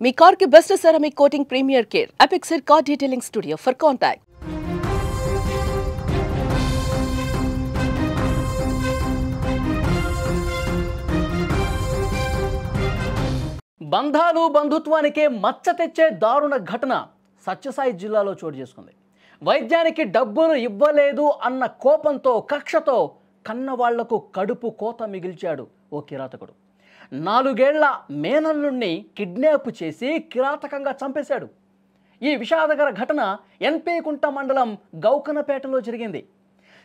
మీ car కి best ceramic coating premier care Apexer car detailing studio for contact. బంధాలు బంధుత్వానికే మచ్చ తెచ్చే దారుణ ఘటన సత్యసాయి జిల్లాలో చోటు చేసుకుంది. వైద్యానికి డబ్బులు ఇవ్వలేదు అన్న కోపంతో కక్షతో కన్నవాళ్లకు కడుపు కోత మిగిల్చాడు ఓ కిరాతకుడు. 4 ఏళ్ల మేనల్లుణ్ణి కిడ్నాప్ చేసి కిరాతకంగా చంపేశాడు. ఈ విషాదకర ఘటన ఎన్పీ కుంట మండలం గౌకనపేటలో జరిగింది.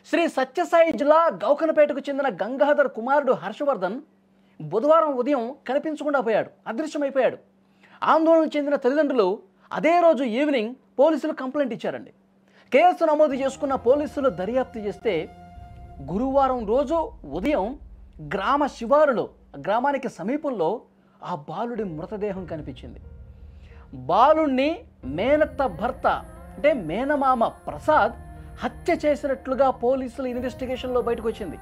శ్రీ సత్యసాయి జిల్లా గౌకనపేటకు చెందిన గంగాధర్ కుమారుడు హర్షవర్ధన్ బుధవారం ఉదయం కనిపించకుండా పోయాడు, అదృశ్యమైపోయాడు. ఆందోళన చెందిన తల్లిదండ్రులు అదే రోజు ఈవినింగ్ పోలీసులు కంప్లైంట్ ఇచ్చారండి. కేసు నమోదు చేసుకున్న పోలీసులు దర్యాప్తు చేస్తే గురువారం రోజు ఉదయం గ్రామ శివారులో, గ్రామానికి సమీపంలో ఆ బాలుడి మృతదేహం కనిపించింది. బాలుణ్ణి మేనత్త భర్త అంటే మేనమామ ప్రసాద్ హత్య చేసినట్లుగా పోలీసుల ఇన్వెస్టిగేషన్లో బయటకు వచ్చింది.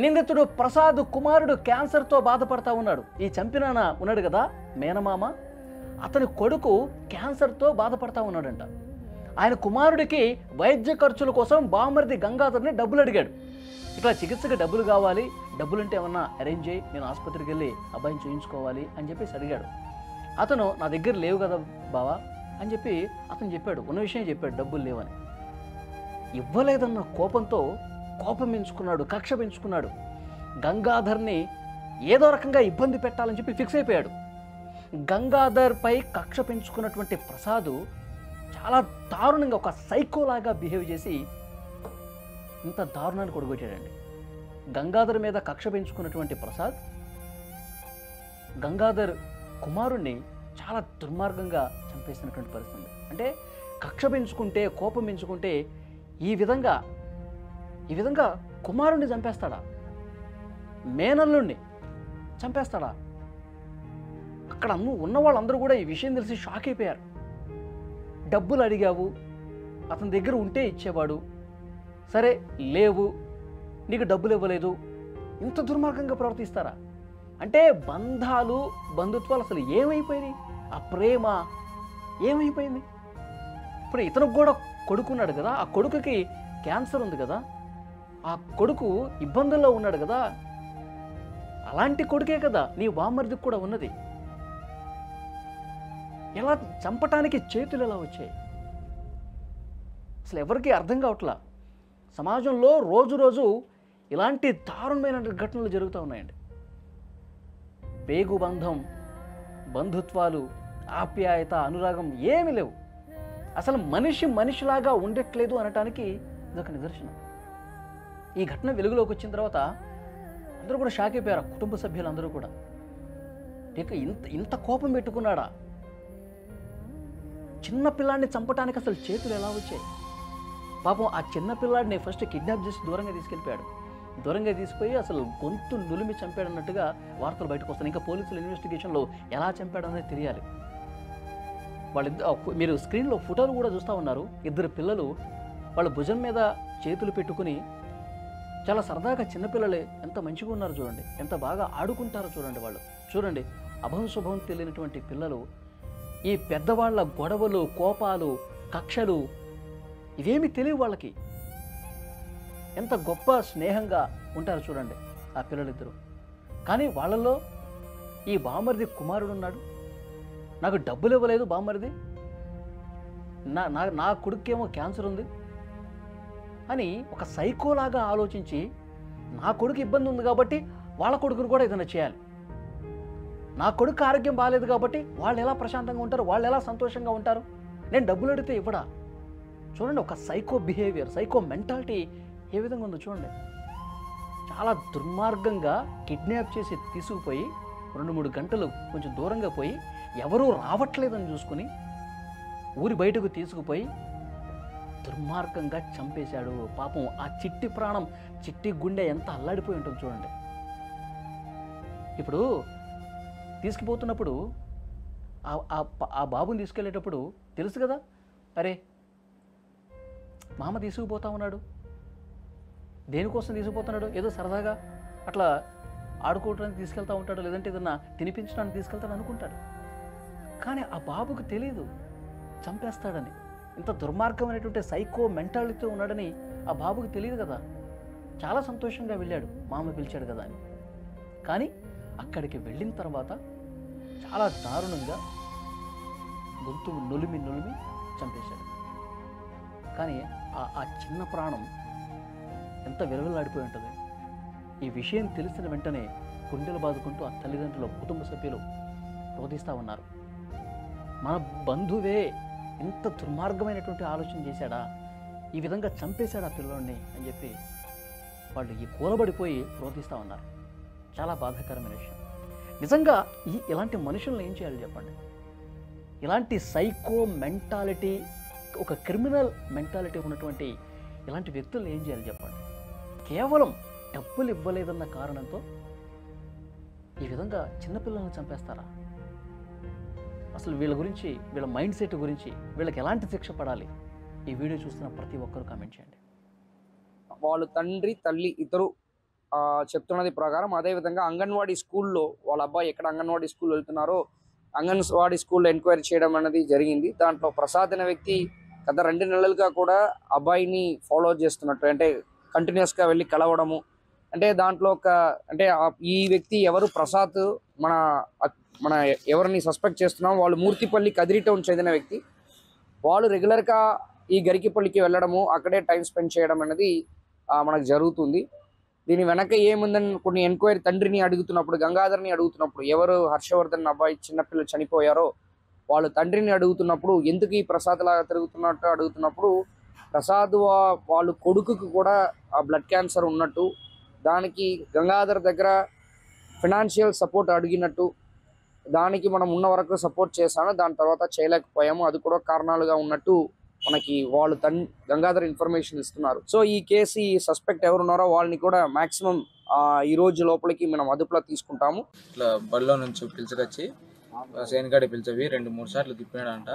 నిందితుడు ప్రసాద్ కుమారుడు క్యాన్సర్తో బాధపడతా ఉన్నాడు. ఈ చంపినాన ఉన్నాడు కదా మేనమామ, అతని కొడుకు క్యాన్సర్తో బాధపడతా ఉన్నాడంట. ఆయన కుమారుడికి వైద్య ఖర్చుల కోసం బామర్ది గంగాధర్ని డబ్బులు అడిగాడు. ఇట్లా చికిత్సకి డబ్బులు కావాలి, డబ్బులుంటే ఏమన్నా అరేంజ్ చేయి, నేను ఆసుపత్రికి వెళ్ళి అబ్బాయిని చూయించుకోవాలి అని చెప్పేసి అడిగాడు. అతను నా దగ్గర లేవు కదా బావా అని చెప్పి అతను చెప్పాడు, ఉన్న విషయం చెప్పాడు, డబ్బులు లేవని. ఇవ్వలేదన్న కోపంతో కోపం పెంచుకున్నాడు, కక్ష పెంచుకున్నాడు. గంగాధర్ని ఏదో రకంగా ఇబ్బంది పెట్టాలని చెప్పి ఫిక్స్ అయిపోయాడు. గంగాధర్పై కక్ష పెంచుకున్నటువంటి ప్రసాద్ చాలా దారుణంగా ఒక సైకోలాగా బిహేవ్ చేసి ఇంత దారుణాన్ని కొడగొట్టాడండి. గంగాధర్ మీద కక్ష పెంచుకున్నటువంటి ప్రసాద్ గంగాధర్ కుమారుణ్ణి చాలా దుర్మార్గంగా చంపేసినటువంటి పరిస్థితి. అంటే కక్ష పెంచుకుంటే, కోపం పెంచుకుంటే ఈ విధంగా కుమారుణ్ణి చంపేస్తాడా, మేనల్లుణ్ణి చంపేస్తాడా? అక్కడ ఉన్న వాళ్ళందరూ కూడా ఈ విషయం తెలిసి షాక్ అయిపోయారు. డబ్బులు అడిగావు, అతని దగ్గర ఉంటే ఇచ్చేవాడు, సరే లేవు, నీకు డబ్బులు ఇవ్వలేదు, ఇంత దుర్మార్గంగా ప్రవర్తిస్తారా? అంటే బంధాలు బంధుత్వాలు అసలు ఏమైపోయినాయి? ఆ ప్రేమ ఏమైపోయింది? ఇప్పుడు ఇతనికి కూడా కొడుకున్నాడు కదా, ఆ కొడుకుకి క్యాన్సర్ ఉంది కదా, ఆ కొడుకు ఇబ్బందుల్లో ఉన్నాడు కదా, అలాంటి కొడుకే కదా నీ బామ్మర్దికి కూడా ఉన్నది. ఎలా చంపటానికి చేతులు ఎలా వచ్చాయి? అసలు ఎవరికీ అర్థం కావట్లా. సమాజంలో రోజు రోజు ఇలాంటి దారుణమైన ఘటనలు జరుగుతూ ఉన్నాయండి. పేగు బంధం, బంధుత్వాలు, ఆప్యాయత, అనురాగం ఏమీ లేవు. అసలు మనిషి మనిషిలాగా ఉండట్లేదు అనటానికి ఇదొక నిదర్శనం. ఈ ఘటన వెలుగులోకి వచ్చిన తర్వాత అందరూ కూడా షాక్ అయిపోయారు, కుటుంబ సభ్యులందరూ కూడా. ఇక ఇంత కోపం పెట్టుకున్నాడా? చిన్న పిల్లాడిని చంపటానికి అసలు చేతులు ఎలా వచ్చాయి? పాపం ఆ చిన్న పిల్లాడిని ఫస్ట్ కిడ్నాప్ చేసి దూరంగా తీసుకెళ్ళిపోయాడు. దూరంగా తీసుకుపోయి అసలు గొంతు నులిమి చంపాడన్నట్టుగా వార్తలు బయటకు వస్తాయి. ఇంకా పోలీసుల ఇన్వెస్టిగేషన్లో ఎలా చంపాడనేది తెలియాలి. మీరు స్క్రీన్లో ఫోటోలు కూడా చూస్తూ ఉన్నారు. 2 పిల్లలు వాళ్ళ భుజం మీద చేతులు పెట్టుకుని చాలా సరదాగా, చిన్నపిల్లలే ఎంత మంచిగా ఉన్నారు చూడండి, ఎంత బాగా ఆడుకుంటారో చూడండి. వాళ్ళు చూడండి, అభం శుభం తెలియనటువంటి పిల్లలు ఈ పెద్దవాళ్ళ గొడవలు, కోపాలు, కక్షలు ఇవేమి తెలియవు వాళ్ళకి. ఎంత గొప్ప స్నేహంగా ఉంటారు చూడండి ఆ పిల్లలిద్దరూ. కానీ వాళ్ళల్లో ఈ బామర్ది కుమారుడు ఉన్నాడు, నాకు డబ్బులు ఇవ్వలేదు బామర్ది, నా కొడుకేమో క్యాన్సర్ ఉంది అని ఒక సైకోలాగా ఆలోచించి, నా కొడుకు ఇబ్బంది ఉంది కాబట్టి వాళ్ళ కొడుకును కూడా ఏదైనా చేయాలి, నా కొడుకు ఆరోగ్యం బాగాలేదు కాబట్టి వాళ్ళు ఎలా ప్రశాంతంగా ఉంటారు, వాళ్ళు ఎలా సంతోషంగా ఉంటారు, నేను డబ్బులు అడిగితే ఇవ్వడా? చూడండి, ఒక సైకో బిహేవియర్, సైకో మెంటాలిటీ ఏ విధంగా ఉందో చూడండి. చాలా దుర్మార్గంగా కిడ్నాప్ చేసి తీసుకుపోయి 2-3 గంటలు కొంచెం దూరంగా పోయి ఎవరూ రావట్లేదని చూసుకుని ఊరి బయటకు తీసుకుపోయి దుర్మార్గంగా చంపేశాడు. పాపం ఆ చిట్టి ప్రాణం, చిట్టి గుండె ఎంత అల్లాడిపోయి ఉంటుంది చూడండి. ఇప్పుడు తీసుకుపోతున్నప్పుడు ఆ బాబుని తీసుకెళ్ళేటప్పుడు తెలుసు కదా, అరే మామ తీసుకుపోతా ఉన్నాడు, దేనికోసం తీసుకుపోతున్నాడు, ఏదో సరదాగా అట్లా ఆడుకోవడానికి తీసుకెళ్తూ ఉంటాడు, లేదంటే ఏదన్నా తినిపించడానికి తీసుకెళ్తాడు అనుకుంటాడు. కానీ ఆ బాబుకు తెలియదు చంపేస్తాడని. ఇంత దుర్మార్గమైనటువంటి సైకో మెంటాలిటీతో ఉన్నాడని ఆ బాబుకు తెలియదు కదా. చాలా సంతోషంగా వెళ్ళాడు, మామ పిలిచాడు కదా అని. కానీ అక్కడికి వెళ్ళిన తర్వాత చాలా దారుణంగా గొంతు నులిమి చంపేశాడు. కానీ ఆ చిన్న ప్రాణం ఎంత విలువలాడిపోయి ఉంటుంది. ఈ విషయం తెలిసిన వెంటనే గుండెలు బాదుకుంటూ ఆ తల్లిదండ్రులు, కుటుంబ సభ్యులు రోధిస్తూ ఉన్నారు. మన బంధువే ఇంత దుర్మార్గమైనటువంటి ఆలోచన చేశాడా, ఈ విధంగా చంపేశాడు ఆ పిల్లోడిని అని చెప్పి వాళ్ళు ఈ కూలబడిపోయి రోధిస్తూ ఉన్నారు. చాలా బాధాకరమైన విషయం. నిజంగా ఇలాంటి మనుషులను ఏం చేయాలి చెప్పండి? ఇలాంటి సైకో మెంటాలిటీ, ఒక క్రిమినల్ మెంటాలిటీ ఉన్నటువంటి ఇలాంటి వ్యక్తులు ఏం చేయాలి చెప్పండి? కేవలం డబ్బులు ఇవ్వలేదన్న కారణంతో ఈ విధంగా చిన్నపిల్లలను చంపేస్తారా? అసలు వీళ్ళ గురించి, వీళ్ళ మైండ్ సెట్ గురించి, వీళ్ళకి ఎలాంటి శిక్ష పడాలి? ఈ వీడియో చూస్తున్న ప్రతి ఒక్కరు కామెంట్ చేయండి. వాళ్ళు తండ్రి తల్లి ఇద్దరు చెప్తున్నది ప్రకారం, అదేవిధంగా అంగన్వాడీ స్కూల్లో వాళ్ళ అబ్బాయి ఎక్కడ అంగన్వాడీ స్కూల్ వెళ్తున్నారో అంగన్వాడీ స్కూల్లో ఎంక్వైరీ చేయడం అనేది జరిగింది. దాంట్లో ప్రసాద్ అనే వ్యక్తి గత 2 నెలలుగా కూడా అబ్బాయిని ఫాలో చేస్తున్నట్టు, అంటే కంటిన్యూస్గా వెళ్ళి కలవడము. అంటే దాంట్లో ఈ వ్యక్తి ఎవరు, ప్రసాద్ మన ఎవరిని సస్పెక్ట్ చేస్తున్నాం, వాళ్ళు మూర్తిపల్లి కదిరి టౌన్ చెందిన వ్యక్తి. వాళ్ళు రెగ్యులర్గా ఈ గరికిపల్లికి వెళ్ళడము, అక్కడే టైం స్పెండ్ చేయడం అనేది మనకు జరుగుతుంది. దీని వెనక ఏముందని కొన్ని ఎంక్వైరీ తండ్రిని అడుగుతున్నప్పుడు, గంగాధర్ని అడుగుతున్నప్పుడు, ఎవరు హర్షవర్ధన్ అబ్బాయి చిన్నపిల్లలు చనిపోయారో వాళ్ళు తండ్రిని అడుగుతున్నప్పుడు, ఎందుకు ఈ ప్రసాద్ లాగా తిరుగుతున్నట్టు అడుగుతున్నప్పుడు, ప్రసాద్ వాళ్ళు కొడుకుకు కూడా ఆ బ్లడ్ క్యాన్సర్ ఉన్నట్టు, దానికి గంగాధర్ దగ్గర ఫినాన్షియల్ సపోర్ట్ అడిగినట్టు, దానికి మనం ఉన్న వరకు సపోర్ట్ చేశాను, దాని తర్వాత చేయలేకపోయాము, అది కూడా కారణాలుగా ఉన్నట్టు మనకి వాళ్ళు గంగాధర్ ఇన్ఫర్మేషన్ ఇస్తున్నారు. సో ఈ కేసు, ఈ సస్పెక్ట్ ఎవరున్నారో వాళ్ళని కూడా మాక్సిమం ఈ రోజు లోపలికి మనం అదుపులో తీసుకుంటాము. ఇట్లా బడిలో నుంచి పిలిచికొచ్చి సేనగాడి పిలిచేవి 2-3 సార్లు తిప్పినాడంట.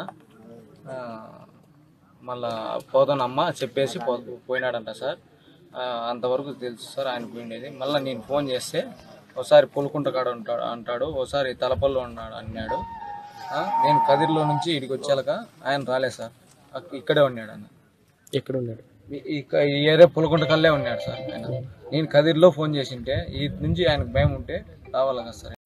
మళ్ళా పోతానమ్మ చెప్పేసి పోయినాడంట సార్. అంతవరకు తెలుసు సార్ ఆయన పోయినది. మళ్ళీ నేను ఫోన్ చేస్తే ఒకసారి పులుకుంట కాడ అంటాడు, ఒకసారి తలపల్లో అన్నాడు. నేను కదిరిలో నుంచి ఇడికి వచ్చాక ఆయన రాలేదు సార్, ఇక్కడే ఉన్నాడు. ఆయన ఎక్కడ ఉన్నాడు? ఈ ఏరియా పులకుంట కల్లే ఉన్నాడు సార్ ఆయన. నేను కదిరిలో ఫోన్ చేసింటే ఈ నుంచి ఆయనకు భయం ఉంటే రావాలి కదా సార్.